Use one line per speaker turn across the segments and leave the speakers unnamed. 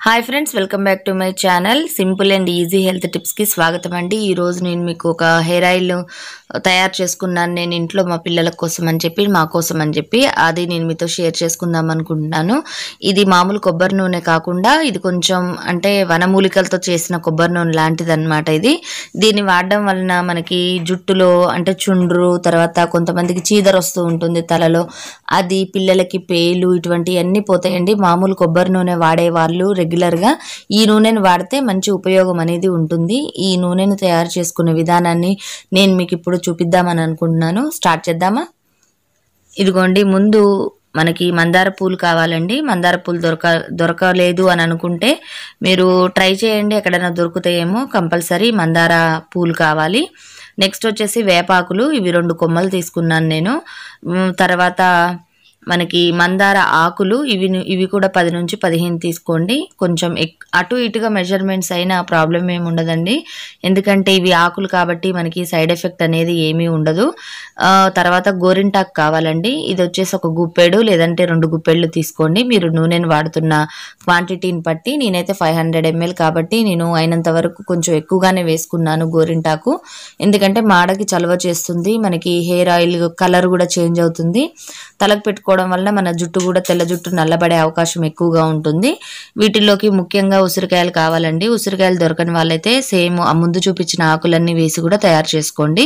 Hi friends, welcome back to my channel. Simple and easy health టిప్స్కి స్వాగతం అండి. ఈరోజు నేను మీకు ఒక హెయిర్ ఆయిల్ తయారు చేసుకున్నాను. నేను ఇంట్లో మా పిల్లల కోసం అని చెప్పి, మా కోసం అని చెప్పి, అది నేను మీతో షేర్ చేసుకుందాం అనుకుంటున్నాను. ఇది మామూలు కొబ్బరి నూనె కాకుండా ఇది కొంచెం అంటే వనమూలికలతో చేసిన కొబ్బరి నూనె లాంటిది అనమాట. దీన్ని వాడడం వలన మనకి జుట్టులో అంటే చుండ్రు, తర్వాత కొంతమందికి చీదర వస్తూ ఉంటుంది తలలో, అది పిల్లలకి పేలు ఇటువంటివన్నీ పోతాయండి. మామూలు కొబ్బరి నూనె వాడే వాళ్ళు రెగ్యులర్గా ఈ నూనెను వాడితే మంచి ఉపయోగం అనేది ఉంటుంది. ఈ నూనెను తయారు చేసుకునే విధానాన్ని నేను మీకు ఇప్పుడు చూపిద్దామని అనుకుంటున్నాను. స్టార్ట్ చేద్దామా? ఇదిగోండి, ముందు మనకి మందార పూలు కావాలండి. మందార పూలు దొరకలేదు అని అనుకుంటే మీరు ట్రై చేయండి, ఎక్కడైనా దొరుకుతాయేమో. కంపల్సరీ మందార పూలు కావాలి. నెక్స్ట్ వచ్చేసి వేపాకులు, ఇవి 2 కొమ్మలు తీసుకున్నాను నేను. తర్వాత మనకి మందార ఆకులు, ఇవి కూడా 10 నుంచి 15 తీసుకోండి. కొంచెం అటు ఇటుగా మెజర్మెంట్స్ అయినా ప్రాబ్లం ఏమి ఉండదండి, ఎందుకంటే ఇవి ఆకులు కాబట్టి మనకి సైడ్ ఎఫెక్ట్ అనేది ఏమీ ఉండదు. తర్వాత గోరింటాకు కావాలండి. ఇది వచ్చేసి 1 గుప్పెడు లేదంటే 2 గుప్పెళ్ళు తీసుకోండి, మీరు నూనెను వాడుతున్న క్వాంటిటీని బట్టి. నేనైతే 500 ml కాబట్టి నేను అయినంత వరకు కొంచెం ఎక్కువగానే వేసుకున్నాను గోరింటాకు, ఎందుకంటే మాడకి చలవ చేస్తుంది, మనకి హెయిర్ ఆయిల్ కలర్ కూడా చేంజ్ అవుతుంది. తలకు పెట్టుకోవడం వల్ల మన జుట్టు కూడా తెల్ల జుట్టు నల్లబడే అవకాశం ఎక్కువగా ఉంటుంది. వీటిల్లోకి ముఖ్యంగా ఉసిరికాయలు కావాలండి. ఉసిరికాయలు దొరకని వాళ్ళైతే సేమ్ ఆ ముందు చూపించిన ఆకులన్నీ వేసి కూడా తయారు చేసుకోండి,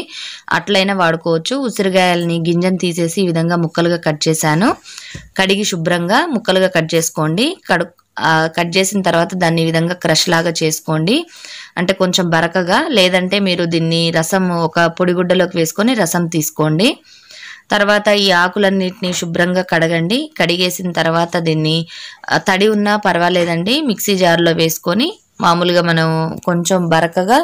అట్లయినా వాడుకోవచ్చు. ఉసిరికాయలని గింజను తీసేసి ఈ విధంగా ముక్కలుగా కట్ చేశాను. కడిగి శుభ్రంగా ముక్కలుగా కట్ చేసుకోండి. కట్ చేసిన తర్వాత దాన్ని ఈ విధంగా క్రష్ లాగా చేసుకోండి, అంటే కొంచెం బరకగా. లేదంటే మీరు దీన్ని రసం ఒక పొడిగుడ్డలోకి వేసుకొని రసం తీసుకోండి. తర్వాత ఈ ఆకులన్నిటిని శుభ్రంగా కడగండి. కడిగేసిన తర్వాత దీన్ని తడి ఉన్నా పర్వాలేదండి, మిక్సీ జార్లో వేసుకొని మామూలుగా మనం కొంచెం బరకగా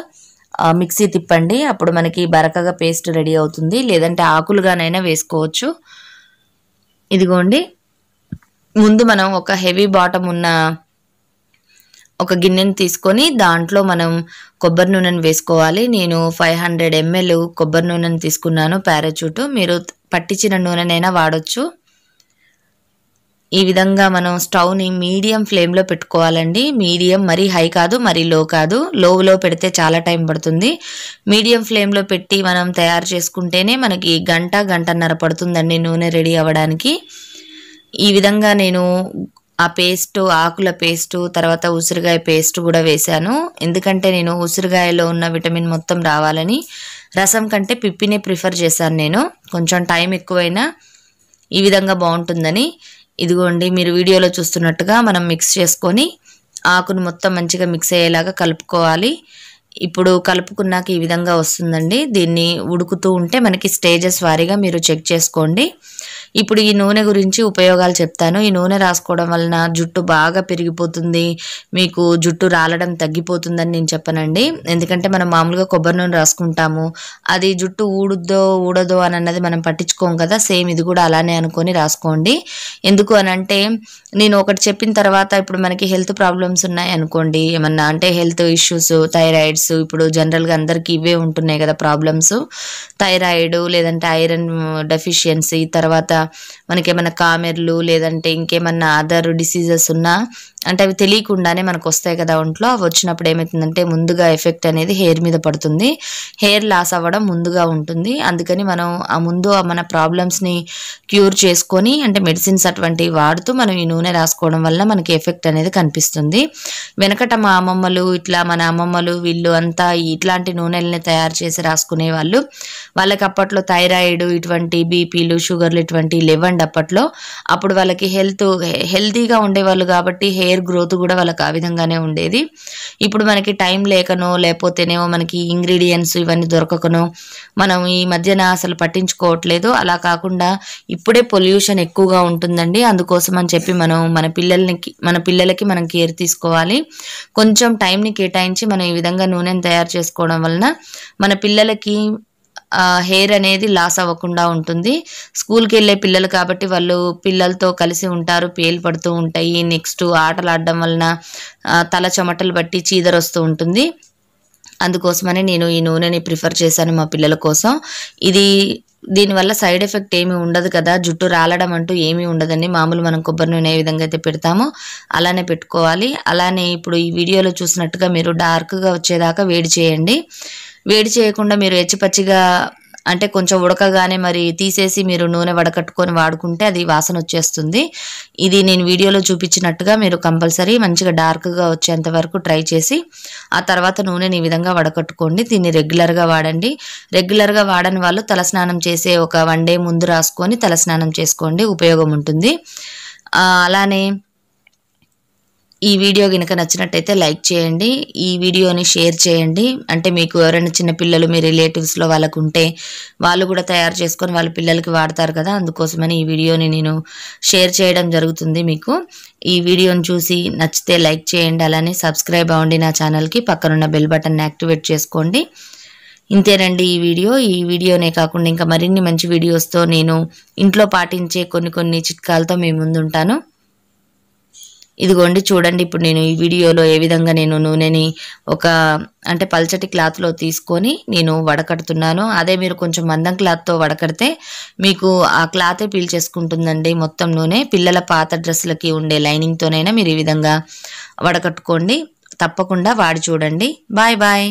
మిక్సీ తిప్పండి. అప్పుడు మనకి బరకగా పేస్ట్ రెడీ అవుతుంది. లేదంటే ఆకులుగానైనా వేసుకోవచ్చు. ఇదిగోండి, ముందు మనం ఒక హెవీ బాటమ్ ఉన్న ఒక గిన్నెని తీసుకొని దాంట్లో మనం కొబ్బరి నూనెను వేసుకోవాలి. నేను 500 ml కొబ్బరి నూనెను తీసుకున్నాను, పారాచూట్. మీరు పట్టించిన నూనెనైనా వాడొచ్చు. ఈ విధంగా మనం స్టవ్ని మీడియం ఫ్లేమ్లో పెట్టుకోవాలండి. మీడియం, మరీ హై కాదు, మరీ లో కాదు. లోలో పెడితే చాలా టైం పడుతుంది. మీడియం ఫ్లేమ్లో పెట్టి మనం తయారు చేసుకుంటేనే మనకి గంటన్నర పడుతుందండి నూనె రెడీ అవ్వడానికి. ఈ విధంగా నేను ఆ పేస్టు, ఆకుల పేస్టు, తర్వాత ఉసిరికాయ పేస్ట్ కూడా వేశాను, ఎందుకంటే నేను ఉసిరికాయలో ఉన్న విటమిన్ మొత్తం రావాలని. రసం కంటే పిప్పినే ప్రిఫర్ చేశాను నేను, కొంచెం టైం ఎక్కువైనా ఈ విధంగా బాగుంటుందని. ఇదిగోండి, మీరు వీడియోలో చూస్తున్నట్టుగా మనం మిక్స్ చేసుకొని ఆకును మొత్తం మంచిగా మిక్స్ అయ్యేలాగా కలుపుకోవాలి. ఇప్పుడు కలుపుకున్నాక ఈ విధంగా వస్తుందండి. దీన్ని ఉడుకుతూ ఉంటే మనకి స్టేజెస్ వారీగా మీరు చెక్ చేసుకోండి. ఇప్పుడు ఈ నూనె గురించి ఉపయోగాలు చెప్తాను. ఈ నూనె రాసుకోవడం వలన జుట్టు బాగా పెరిగిపోతుంది, మీకు జుట్టు రాలడం తగ్గిపోతుందని నేను చెప్పనండి. ఎందుకంటే మనం మామూలుగా కొబ్బరి నూనె రాసుకుంటాము, అది జుట్టు ఊడదో అని అన్నది మనం పట్టించుకోం కదా. సేమ్ ఇది కూడా అలానే అనుకొని రాసుకోండి. ఎందుకు అని అంటే, నేను ఒకటి చెప్పిన తర్వాత ఇప్పుడు మనకి హెల్త్ ప్రాబ్లమ్స్ ఉన్నాయి అనుకోండి, ఏమన్నా అంటే హెల్త్ ఇష్యూస్, థైరాయిడ్స్, ఇప్పుడు జనరల్గా అందరికీ ఇవే ఉంటున్నాయి కదా ప్రాబ్లమ్స్. థైరాయిడ్ లేదంటే ఐరన్ డెఫిషియన్సీ, తర్వాత మనకేమన్నా కామెర్లు లేదంటే ఇంకేమన్నా అదర్ డిసీజెస్ ఉన్నా అంటే అవి తెలియకుండానే మనకు వస్తాయి కదా ఒంట్లో. అవి వచ్చినప్పుడు ఏమవుతుందంటే ముందుగా ఎఫెక్ట్ అనేది హెయిర్ మీద పడుతుంది, హెయిర్ లాస్ అవ్వడం ముందుగా ఉంటుంది. అందుకని మనం ముందు మన ప్రాబ్లమ్స్ని క్యూర్ చేసుకొని అంటే మెడిసిన్స్ అటువంటివి వాడుతూ మనం ఈ నూనె రాసుకోవడం వల్ల మనకి ఎఫెక్ట్ అనేది కనిపిస్తుంది. వెనకట మా అమ్మమ్మలు, ఇట్లా మన అమ్మమ్మలు వీళ్ళు అంతా ఇట్లాంటి నూనెల్ని తయారు చేసి రాసుకునే వాళ్ళు. వాళ్ళకి అప్పట్లో థైరాయిడ్, ఇటువంటి బీపీలు, షుగర్లు ఇటువంటివి లేవండి అప్పట్లో. అప్పుడు వాళ్ళకి హెల్తీగా ఉండేవాళ్ళు కాబట్టి హెయిర్ గ్రోత్ కూడా వాళ్ళకి ఆ విధంగానే ఉండేది. ఇప్పుడు మనకి టైం లేకనో లేకపోతేనేమో మనకి ఇంగ్రీడియంట్స్ ఇవన్నీ దొరకకనో మనం ఈ మధ్యన అసలు పట్టించుకోవట్లేదు. అలా కాకుండా ఇప్పుడే పొల్యూషన్ ఎక్కువగా ఉంటుందండి, అందుకోసం అని చెప్పి మనం మన పిల్లలకి మనం కేర్ తీసుకోవాలి. కొంచెం టైంని కేటాయించి మనం ఈ విధంగా నూనెను తయారు చేసుకోవడం వలన మన పిల్లలకి హెయిర్ అనేది లాస్ అవ్వకుండా ఉంటుంది. స్కూల్కి వెళ్ళే పిల్లలు కాబట్టి వాళ్ళు పిల్లలతో కలిసి ఉంటారు, పేలు పడుతూ ఉంటాయి. నెక్స్ట్ ఆటలు ఆడడం వలన తల చెమటలు బట్టి చీదర వస్తూ ఉంటుంది. అందుకోసమని నేను ఈ నూనెని ప్రిఫర్ చేశాను మా పిల్లల కోసం. ఇది దీనివల్ల సైడ్ ఎఫెక్ట్ ఏమీ ఉండదు కదా, జుట్టు రాలడం అంటూ ఏమీ ఉండదండి. మామూలు మనం కొబ్బరి నూనె ఏ విధంగా అయితే పెడతామో అలానే పెట్టుకోవాలి. అలానే ఇప్పుడు ఈ వీడియోలో చూసినట్టుగా మీరు డార్క్గా వచ్చేదాకా వేడి చేయండి. వేడి చేయకుండా మీరు ఎచ్చిపచ్చిగా అంటే కొంచెం ఉడకగానే మరి తీసేసి మీరు నూనె వడకట్టుకొని వాడుకుంటే అది వాసన వచ్చేస్తుంది. ఇది నేను వీడియోలో చూపించినట్టుగా మీరు కంపల్సరీ మంచిగా డార్క్గా వచ్చేంత వరకు ట్రై చేసి ఆ తర్వాత నూనెని ఈ విధంగా వడకట్టుకోండి. దీన్ని రెగ్యులర్గా వాడండి. రెగ్యులర్గా వాడని వాళ్ళు తలస్నానం చేసే ఒక 1 డే ముందు రాసుకొని తలస్నానం చేసుకోండి, ఉపయోగం ఉంటుంది. అలానే ఈ వీడియో గనుక నచ్చినట్టయితే లైక్ చేయండి, ఈ వీడియోని షేర్ చేయండి. అంటే మీకు ఎవరైనా చిన్న పిల్లలు మీ రిలేటివ్స్లో వాళ్ళకు ఉంటే వాళ్ళు కూడా తయారు చేసుకొని వాళ్ళ పిల్లలకి వాడతారు కదా, అందుకోసమని ఈ వీడియోని నేను షేర్ చేయడం జరుగుతుంది. మీకు ఈ వీడియోని చూసి నచ్చితే లైక్ చేయండి, అలానే సబ్స్క్రైబ్ అవ్వండి నా ఛానల్కి, పక్కనున్న బెల్ బటన్ని యాక్టివేట్ చేసుకోండి. ఇంతేనండి ఈ వీడియోనే కాకుండా ఇంకా మరిన్ని మంచి వీడియోస్తో నేను ఇంట్లో పాటించే కొన్ని చిట్కాలతో మీ ముందుంటాను. ఇదిగోండి చూడండి, ఇప్పుడు నేను ఈ వీడియోలో ఏ విధంగా నేను నూనెని ఒక అంటే పల్చటి క్లాత్లో తీసుకొని నేను వడకడుతున్నాను. అదే మీరు కొంచెం మందం క్లాత్తో వడకడితే మీకు ఆ క్లాతే పీల్చేసుకుంటుందండి మొత్తం నూనె. పిల్లల పాత డ్రెస్సులకి ఉండే లైనింగ్తోనైనా మీరు ఈ విధంగా వడకట్టుకోండి. తప్పకుండా వాడి చూడండి. Bye bye.